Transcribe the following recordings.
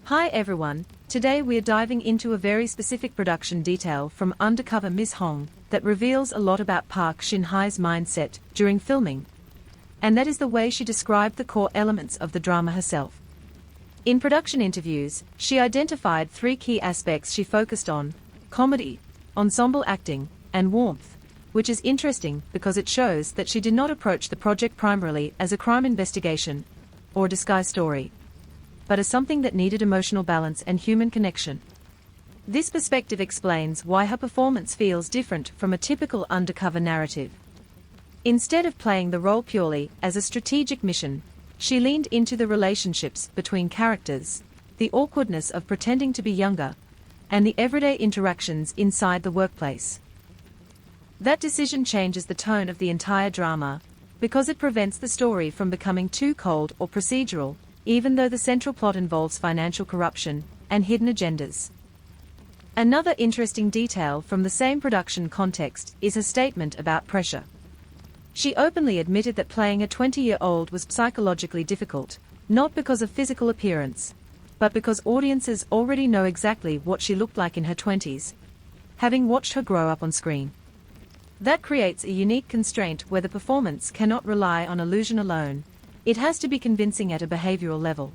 Hi everyone, today we're diving into a very specific production detail from Undercover Miss Hong that reveals a lot about Park Shin-hye's mindset during filming. And that is the way she described the core elements of the drama herself. In production interviews, she identified 3 key aspects she focused on: comedy, ensemble acting, and warmth, which is interesting because it shows that she did not approach the project primarily as a crime investigation or disguise story, but as something that needed emotional balance and human connection. This perspective explains why her performance feels different from a typical undercover narrative. Instead of playing the role purely as a strategic mission, she leaned into the relationships between characters, the awkwardness of pretending to be younger, and the everyday interactions inside the workplace. That decision changes the tone of the entire drama, because it prevents the story from becoming too cold or procedural, even though the central plot involves financial corruption and hidden agendas. Another interesting detail from the same production context is her statement about pressure. She openly admitted that playing a 20-year-old was psychologically difficult, not because of physical appearance, but because audiences already know exactly what she looked like in her 20s, having watched her grow up on screen. That creates a unique constraint where the performance cannot rely on illusion alone. It has to be convincing at a behavioral level.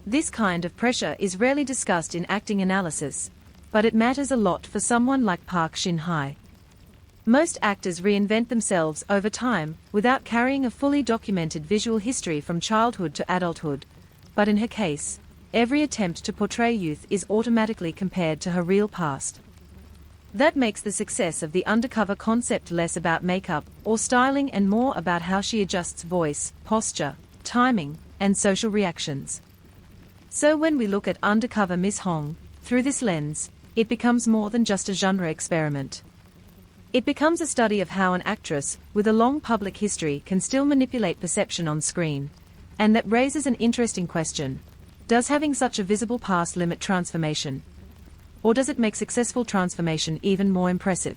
This kind of pressure is rarely discussed in acting analysis, but it matters a lot for someone like Park Shin-hye. Most actors reinvent themselves over time without carrying a fully documented visual history from childhood to adulthood, but in her case, every attempt to portray youth is automatically compared to her real past. That makes the success of the undercover concept less about makeup or styling and more about how she adjusts voice, posture, timing, and social reactions. So when we look at Undercover Miss Hong through this lens, it becomes more than just a genre experiment. It becomes a study of how an actress with a long public history can still manipulate perception on screen, and that raises an interesting question: does having such a visible past limit transformation? Or does it make successful transformation even more impressive?